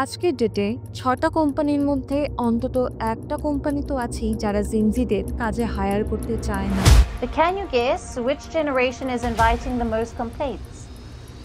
আজকের ডেটে ৬টা কোম্পানির মধ্যে অন্তত একটা কোম্পানি তো আছেই যারা জেনজিদের কাজে হায়ার করতে চায় না। But can you guess which generation is inviting the most complaints?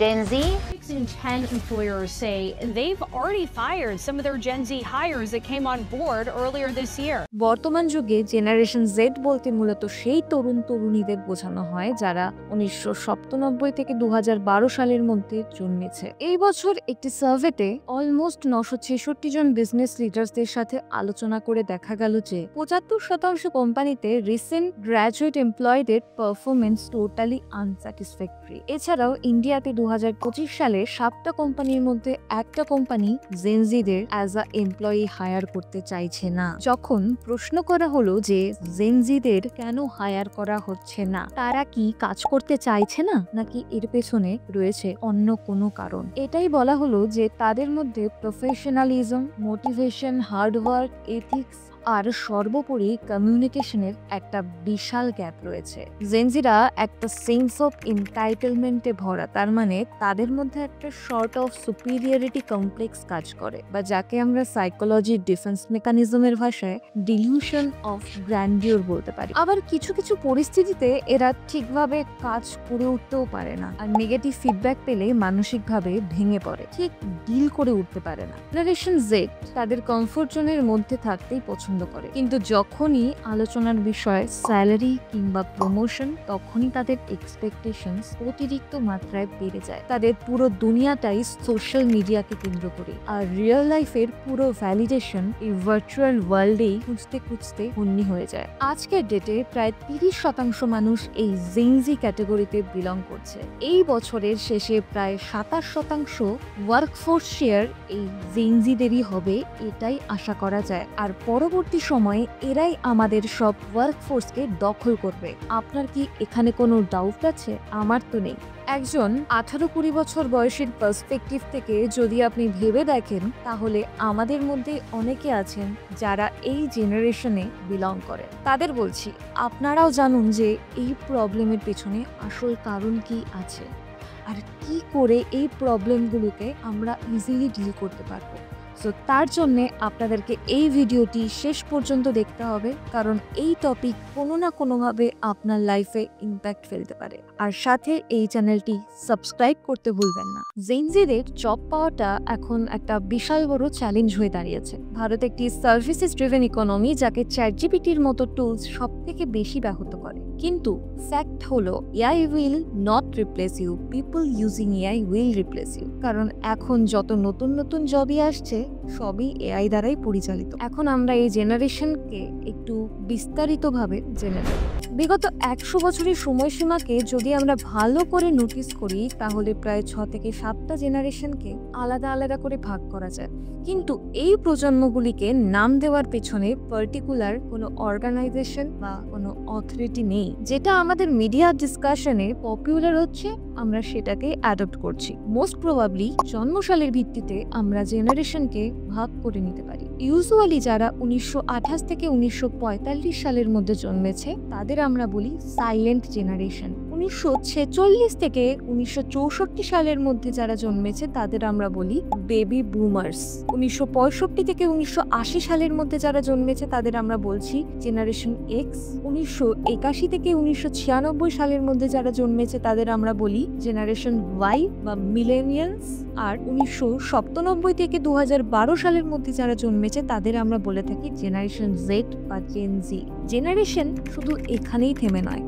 Gen Z? 6 in 10 employers say they've already fired some of their Gen Z hires that came on board earlier this year. বর্তমান যুগে generation Z বলতে মূলত সেই তরুণ তরুণীদের বোঝানো হয় যারা ১৯৯৭ থেকে ২০১২ সালের মধ্যে জন্মেছে। এই বছর একটি সার্ভেতে অলমোস্ট ৯৬৬ জন বিজনেস লিডার্সদের সাথে আলোচনা করে দেখা গেল যে ৭৫% কোম্পানিতে রিসেন্ট গ্র্যাজুয়েট এমপ্লয়ীদের পারফরমেন্স টোটালি আনস্যাটিসফ্যাক্টরি। এছাড়াও ইন্ডিয়াতে ২০২৫ সালে ৭টা কোম্পানির মধ্যে একটা কোম্পানি জেনজিদের অ্যাজ আ এমপ্লয়ি হায়ার করতে চাইছে না। যখন প্রশ্ন করা হলো যে জেনজিদের কেন হায়ার করা হচ্ছে না, তারা কি কাজ করতে চাইছে না নাকি এর পেছনে রয়েছে অন্য কোনো কারণ, এটাই বলা হলো যে তাদের মধ্যে প্রফেশনালিজম, মোটিভেশন, হার্ডওয়ার্ক, এথিক্স আর সর্বোপরি কমিউনিকেশনের একটা বিশাল গ্যাপ রয়েছে। জেনজিরা একটা সেন্স অফ এন্টাইটেলমেন্টে ভরা, তার মানে তাদের মধ্যে একটা শর্ট অফ সুপিরিয়রিটি কমপ্লেক্স কাজ করে, বা যাকে আমরা সাইকোলজির ডিফেন্স মেকানিজমের ভাষায় ডিলিউশন অফ গ্র্যান্ডিওর বলতে পারি। আবার কিছু কিছু পরিস্থিতিতে এরা ঠিকভাবে কাজ করে উঠতেও পারে না, আর নেগেটিভ ফিডব্যাক পেলে মানসিকভাবে ভেঙে পড়ে, ঠিক ডিল করে উঠতে পারে না। জেনারেশন জেড তাদের কমফোর্ট জোনের মধ্যে থাকতেই পছন্দ করে, কিন্তু যখনই আলোচনার বিষয় স্যালারি কিংবা প্রমোশন, তখনই তাদের এক্সপেকটেশনস অতিরিক্ত মাত্রায় বেড়ে যায়। তাদের পুরো দুনিয়াটাই সোশ্যাল মিডিয়াকে কেন্দ্র করে, আর রিয়েল লাইফের পুরো ভ্যালিডেশন এই ভার্চুয়াল ওয়ার্ল্ডেই খুঁজতে খুঁজতে হন্যি হয়ে যায়। আজকের ডেটে প্রায় ৩০% মানুষ এই জেনজি ক্যাটাগরিতে বিলং করছে। এই বছরের শেষে প্রায় ২৭% ওয়ার্কফোর্স শেয়ার এই জেনজিদেরই হবে, এটাই আশা করা যায়। আর পরবর্তী সময়ে এরাই আমাদের সব ওয়ার্কফোর্সকে দখল করবে। আপনার কি এখানে কোনো ডাউট আছে? আমার তো নেই। একজন ১৮-২০ বছর বয়সের পার্সপেক্টিভ থেকে যদি আপনি ভেবে দেখেন, তাহলে আমাদের মধ্যে অনেকে আছেন যারা এই জেনারেশনে বিলং করে। তাদের বলছি, আপনারাও জানুন যে এই প্রবলেমের পেছনে আসল কারণ কি আছে, আর কি করে এই প্রবলেমগুলোকে আমরা ইজিলি ডিল করতে পারবো। সো তার জন্যে আপনাদেরকে এই ভিডিওটি শেষ পর্যন্ত দেখতে হবে, কারণ এই টপিক কোনো না কোনোভাবে আপনার লাইফে ইম্প্যাক্ট ফেলতে পারে। আর সাথে এই চ্যানেলটি সাবস্ক্রাইব করতে ভুলবেন না। জেনজিদের জব পাওয়াটা এখন একটা বিশাল বড় চ্যালেঞ্জ হয়ে দাঁড়িয়েছে। ভারত একটি সার্ভিসেস ড্রিভেন ইকোনমি, যাকে চ্যাটজিপিটির মতো টুলস সব থেকে বেশি ব্যাহত করে। কিন্তু ফ্যাক্ট হলো, AI will not replace you, people using AI will replace you. কারণ এখন যত নতুন নতুন জবই আসছে, সবই এআই দ্বারাই পরিচালিত। এখন আমরা এই জেনারেশনকে একটু বিস্তারিতভাবে জেনে নেব। বিগত ১০০ বছরের সময়সীমাকে যদি আমরা ভালো করে নোটিস করি, তাহলে প্রায় ৬ থেকে ৭টা জেনারেশনকে আলাদা আলাদা করে ভাগ করা যায়। কিন্তু এই প্রজন্মগুলিকে নাম দেওয়ার পেছনে পার্টিকুলার কোনো অর্গানাইজেশন বা কোনো অথরিটি নেই। যেটা আমাদের মিডিয়া ডিসকাশনে পপুলার হচ্ছে, আমরা সেটাকে অ্যাডপ্ট করছি। মোস্ট প্রবাবলি জন্মসালের ভিত্তিতে আমরা জেনারেশনকে ভাগ করে নিতে পারি। ইউজুয়ালি যারা ১৯২৮ থেকে ১৯৪৫ সালের মধ্যে জন্মেছে, তাদের আমরা বলি সাইলেন্ট জেনারেশন। ১৯৪৬ থেকে ১৯৬৪ সালের মধ্যে যারা জন্মেছে, তাদের আমরা বলি বেবি বুমার্স। ১৯৬৫ থেকে ১৯৮০ সালের মধ্যে যারা জন্মেছে, তাদের আমরা বলছি জেনারেশন এক্স। ১৯৮১ থেকে ১৯৯৬ সালের মধ্যে যারা জন্মেছে, তাদের আমরা বলি জেনারেশন ওয়াই বা মিলেনিয়ালস। আর ১৯৯৭ থেকে ২০১২ সালের মধ্যে যারা জন্মেছে, তাদের আমরা বলে থাকি জেনারেশন জেড বা জেন জি। জেনারেশন শুধু এখানেই থেমে নয়,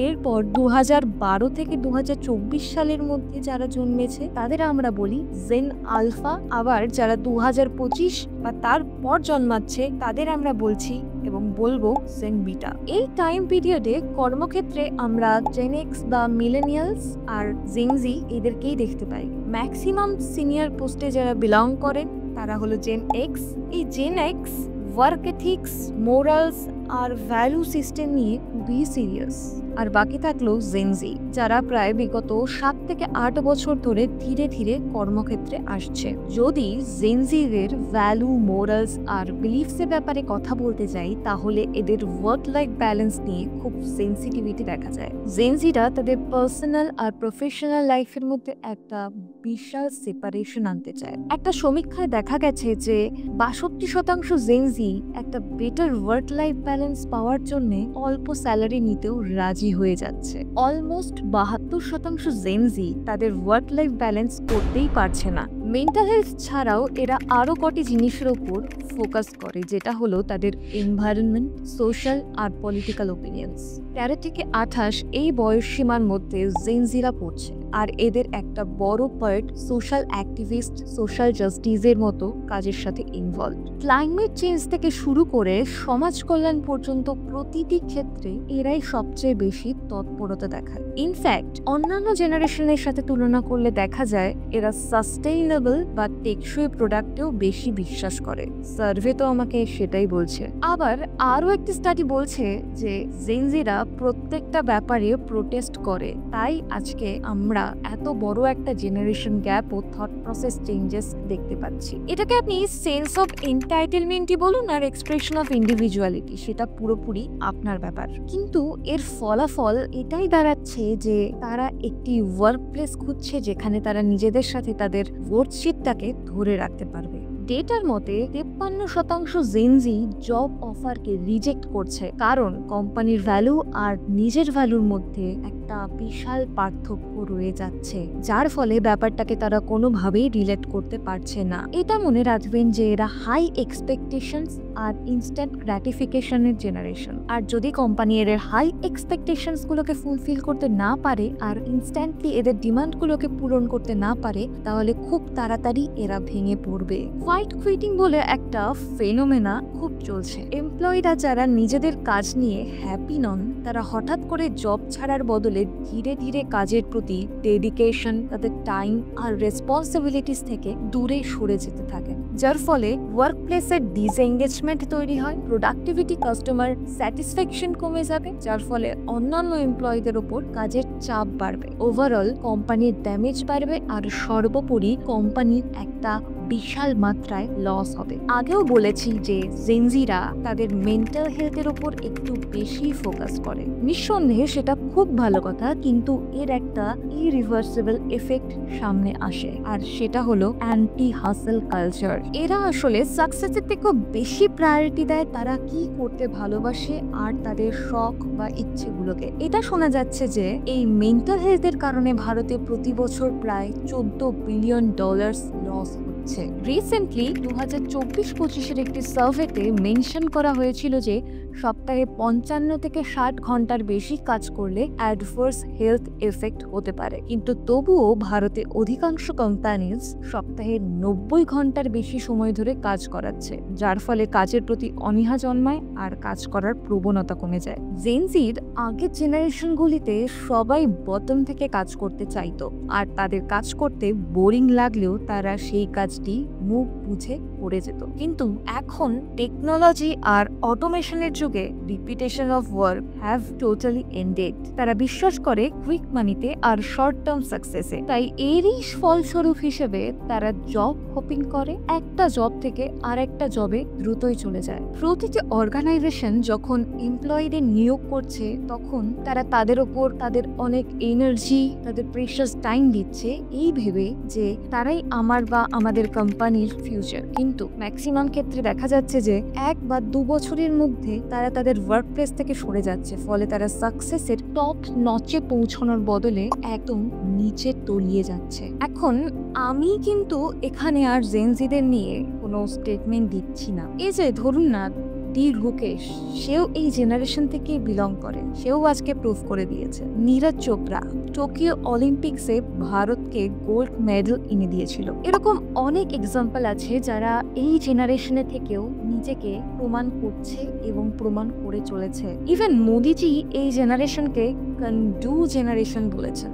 এরপর ২০১২ থেকে ২০২৪ সালের মধ্যে যারা জন্মেছে, তাদের আমরা বলি জেন আলফা। আবার যারা ২০২৫ বা তারপর জন্মাচ্ছে, তাদের আমরা বলছি এবং বলবো জেন বিটা। এই টাইম পিরিয়ডে কর্মক্ষেত্রে আমরা জেন এক্স বা মিলেনিয়ালস আর জেন জি এদেরকেই দেখতে পাই। ম্যাক্সিমাম সিনিয়র পোস্টে যারা বিলং করেন, তারা হলো জেন এক্স। এই Gen X work ethics, morals আর ভ্যালু সিস্টেম নিয়ে খুবই সিরিয়াস। আর বাকি থাকলো জেনজি, যারা প্রায় বিগত 7 থেকে 8 বছর ধরে ধীরে ধীরে কর্মক্ষেত্রে আসছে। যদি জেনজিদের ভ্যালু, মোরালস আর বিলিফসের ব্যাপারে কথা বলতে যাই, তাহলে এদের ওয়ার্ক লাইফ ব্যালেন্স নিয়ে খুব সেন্সিটিভিটি দেখা যায়। জেনজিরা তাদের পার্সোনাল আর প্রফেশনাল লাইফের মধ্যে একটা বিশাল সেপারেশন আনতে চায়। একটা সমীক্ষায় দেখা গেছে যে 62% জেনজি একটা বেটার ওয়ার্ক লাইফ ব্যালেন্স পাওয়ার জন্য অল্প স্যালারি নিতেও রাজি হয়ে যাচ্ছে। অলমোস্ট 72% জেনজি তাদের ওয়ার্ক লাইফ ব্যালেন্স করতেই পারছে না। মেন্টাল হেলথ ছাড়াও এরা আরো কটি জিনিসের উপর ফোকাস করে, যেটা হলো তাদের এনভায়রনমেন্ট, সোশ্যাল আর পলিটিক্যাল ওপিনিয়ন্স। 13 থেকে 28 এই বয়স সীমার মধ্যে জেনজিরা পড়ছে, আর এদের একটা বড় পার্ট সোশ্যাল অ্যাক্টিভিস্ট, সোশ্যাল জাস্টিসের মতো কাজের সাথে ইনভলভ। ক্লাইমেট চেঞ্জ থেকে শুরু করে সমাজ কল্যাণ পর্যন্ত প্রতিটি ক্ষেত্রে এরাই সবচেয়ে বেশি তৎপরতা দেখায়। ইনফ্যাক্ট অন্যান্য জেনারেশনের সাথে তুলনা করলে দেখা যায় এরা সাস্টেইনেবল বা টেকসই প্রোডাক্টেও বেশি বিশ্বাস করে। সার্ভে তো আমাকে সেটাই বলছে। আবার আরও একটি স্টাডি বলছে যে জেনজিরা প্রত্যেকটা ব্যাপারে প্রোটেস্ট করে, তাই আজকে আমরা এত বড় একটা জেনারেশন গ্যাপ ও থট প্রসেস চেঞ্জেস দেখতে পাচ্ছি। এটাকে আপনি সেন্স অফ এন্টাইটেলমেন্টই বলুন আর এক্সপ্রেশন অফ ইন্ডিভিজুয়ালিটি, সেটা পুরোপুরি আপনার ব্যাপার। কিন্তু এর ফলাফল এটাই দাঁড়াচ্ছে যে তারা একটি ওয়ার্ক প্লেস খুঁজছে যেখানে তারা নিজেদের সাথে তাদের ওয়ার্কশিটটাকে ধরে রাখতে পারবে। ডেটার মতে 53% জেনজি জব অফারকে রিজেক্ট করছে, কারণ কোম্পানির ভ্যালু আর নিজের ভ্যালুর মধ্যে একটা বিশাল পার্থক্য রয়ে যাচ্ছে, যার ফলে ব্যাপারটাকে তারা কোনোভাবেই রিলেট করতে পারছে না। এটা মনে রাখবেন যে এরা হাই এক্সপেকটেশনস আর ইনস্ট্যান্ট গ্র্যাটিফিকেশনের জেনারেশন। আর যদি কোম্পানি এর হাই এক্সপেকটেশনস গুলোকে ফুলফিল করতে না পারে আর ইনস্ট্যান্টলি এদের ডিমান্ডগুলোকে পূরণ করতে না পারে, তাহলে খুব তাড়াতাড়ি এরা ভেঙে পড়বে। হোয়াইট কুইটিং বলে একটা ফেনোমেনা খুব চলছে। এমপ্লয়িরা যারা নিজেদের কাজ নিয়ে হ্যাপি নন, তারা হঠাৎ করে জব ছাড়ার বদলে ধীরে ধীরে কাজের প্রতি ডেডিকেশন, তাদের টাইম আর রেসপন্সিবিলিটিস থেকে দূরে সরে যেতে থাকে, যার ফলে ওয়ার্ক প্লেসের ডিসএঙ্গেজমেন্ট তৈরি হয়, প্রোডাক্টিভিটি, কাস্টমার স্যাটিসফ্যাকশন কমে যাবে, যার ফলে অন্যান্য এমপ্লয়ীদের উপর কাজের চাপ বাড়বে। ওভারঅল কোম্পানির ড্যামেজ বাড়বে আর সর্বোপরি কোম্পানির একটা বিশাল মাত্রায় লস হবে। আগেও বলেছি যে জেনজিরা তাদের মেন্টাল হেলথের উপর একটু বেশি ফোকাস করে। নিঃসন্দেহে সেটা খুব ভালো কথা, কিন্তু এর একটা ইরিভার্সিবল এফেক্ট সামনে আসে, আর সেটা হলো অ্যান্টি হাসেল কালচার। এরা আসলে সাকসেসের থেকেও বেশি প্রায়োরিটি দেয় তারা কি করতে ভালোবাসে আর তাদের শখ বা ইচ্ছেগুলোকে। এটা শোনা যাচ্ছে যে এই মেন্টাল হেলথের কারণে ভারতে প্রতি বছর প্রায় $14 বিলিয়ন লস হচ্ছে। রিসেন্টলি 2024-25 একটি সার্ভেতে মেনশন করা হয়েছিল যে সপ্তাহে 55 থেকে 60 ঘন্টার বেশি কাজ করলে অ্যাডভার্স হেলথ এফেক্ট হতে পারে, কিন্তু তবুও ভারতে অধিকাংশ কোম্পানিজ সপ্তাহে 90 ঘন্টার বেশি সময় ধরে কাজ করাচ্ছে, যার ফলে কাজের প্রতি অনীহা জন্মায় আর কাজ করার প্রবণতা কমে যায়। জেনজির আগের জেনারেশনগুলিতে সবাই বটম থেকে কাজ করতে চাইতো, আর তাদের কাজ করতে বোরিং লাগলেও তারা সেই কাজটি মুখ বুঝে করে যেত। কিন্তু এখন টেকনোলজি আর অটোমেশনের যুগে repetition of work have totally ended. তারা বিশ্বাস করে কুইক মানিতে আর শর্ট টার্ম সাকসেসে, তাই এরই ফলস্বরূপ হিসেবে তারা জব হপিং করে, একটা জব থেকে আর একটা জবে দ্রুতই চলে যায়। প্রতিটি অর্গানাইজেশন যখন এমপ্লয়ীদের নিয়োগ করছে, তখন তারা তাদের ওপর তাদের অনেক এনার্জি, তাদের প্রেশাস টাইম দিচ্ছে এই ভেবে যে তারাই আমার বা আমাদের কোম্পানির ফিউচার। কিন্তু ম্যাক্সিমাম ক্ষেত্রে দেখা যাচ্ছে যে 1 বা 2 বছরের মধ্যে তারা তাদের ওয়ার্ক প্লেস থেকে সরে যাচ্ছে, ফলে তারা সাকসেসের টপ নচে পৌঁছানোর বদলে একদম নিচে তলিয়ে যাচ্ছে। এখন আমি কিন্তু এখানে আর জেনজিদের নিয়ে কোনো স্টেটমেন্ট দিচ্ছি না। এই যে ধরুন না রুকেশ, সেও এই জেনারেশন থেকে বিলং করে, সেও আজকে প্রুভ করে দিয়েছে। নীরজ চোপড়া টোকিও অলিম্পিক্সে ভারতকে গোল্ড মেডেল এনে দিয়েছিল। এরকম অনেক এক্সাম্পল আছে যারা এই জেনারেশনে থেকেও নিজেকে প্রমাণ করছে এবং প্রমাণ করে চলেছে। ইভেন মোদিজি এই জেনারেশনকে ক্যান ডু জেনারেশন বলেছেন।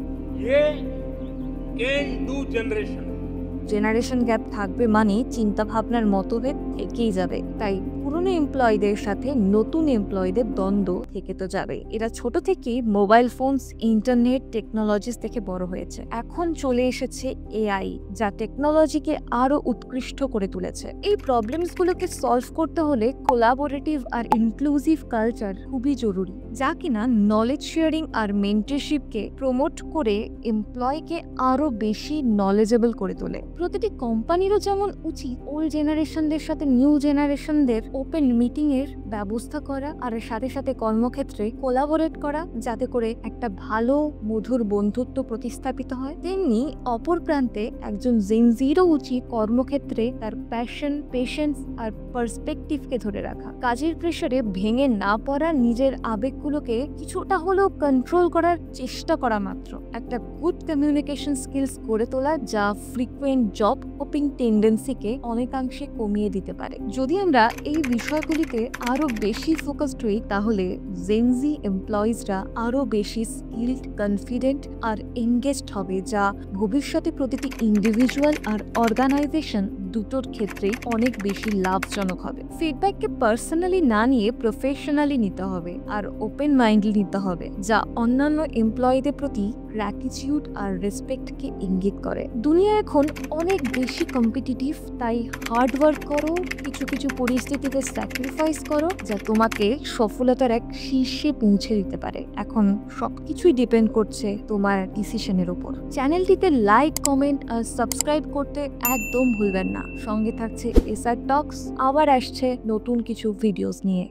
জেনারেশন গ্যাপ থাকবে মানে চিন্তা ভাবনার মতভেদ থেকেই যাবে, তাই পুরো পুরনো এমপ্লয়ীদের সাথে নতুন এমপ্লয়ীদের দ্বন্দ্ব থেকে তো যাবে। এরা ছোট থেকেই মোবাইল ফোনস, ইন্টারনেট টেকনোলজিস থেকে বড় হয়েছে। এখন চলে এসেছে এআই, যা টেকনোলজিকে আরো উৎকৃষ্ট করে তুলেছে। এই প্রবলেমসগুলোকে সলভ করতে হলে কোলাবোরেটিভ আর ইনক্লুসিভ কালচার খুবই জরুরি, যা কিনা নলেজ শেয়ারিং আর মেন্টরশিপকে প্রমোট করে এমপ্লয়কে আরো বেশি নলেজেবল করে তোলে। প্রতিটি কোম্পানিরও যেমন উচিত ওল্ড জেনারেশনদের সাথে নিউ জেনারেশনদের ওপেন মিটিং এর ব্যবস্থা করা, আর সাথে সাথে কর্মক্ষেত্রে কোলাবোরেট করা, যাতে করে একটা ভালো মধুর বন্ধুত্ব প্রতিস্থাপিত হয়। তেমনি অপর প্রান্তে একজন জেনজিরও উচিত কর্মক্ষেত্রে তার প্যাশন, পেশেন্স আর পার্সপেক্টিভকে ধরে রাখা। কাজের প্রেসারে ভেঙে না পড়া, নিজের আবেগগুলোকে কিছুটা হলেও কন্ট্রোল করার চেষ্টা করা মাত্র। একটা গুড কমিউনিকেশন স্কিলস গড়ে তোলা, যা ফ্রিকুয়েন্ট জব হপিং টেন্ডেন্সিকে অনেকাংশে কমিয়ে দিতে পারে। যদি আমরা এই বিষয়গুলিতে আরো বেশি ফোকাসড হই, তাহলে জেনজি এমপ্লয়িজরা আরো বেশি স্কিলড, কনফিডেন্ট আর এনগেজড হবে, যা ভবিষ্যতে প্রতিটি ইন্ডিভিজুয়াল আর অর্গানাইজেশন দুটোর ক্ষেত্রেই অনেক বেশি লাভজনক হবে। ফিডব্যাককে পার্সোনালি না নিয়ে প্রফেশনালি নিতে হবে আর ওপেন মাইন্ডলি নিতে হবে, যা অন্যান্য এমপ্লয়ীদের প্রতি গ্র্যাটিটিউড আর রেসপেক্টকে ইঙ্গিত করে। দুনিয়া এখন অনেক বেশি কম্পিটিটিভ, তাই হার্ড ওয়ার্ক করো, কিছু কিছু পরিস্থিতিতে স্যাক্রিফাইস করো, যা তোমাকে সফলতার এক শীর্ষে পৌঁছে দিতে পারে। এখন সবকিছুই ডিপেন্ড করছে তোমার ডিসিশনের উপর। চ্যানেলটিতে লাইক, কমেন্ট আর সাবস্ক্রাইব করতে একদম ভুলবেন না। সঙ্গে থাকছে এসআর টক্স, আবার আসছে নতুন কিছু ভিডিওস নিয়ে।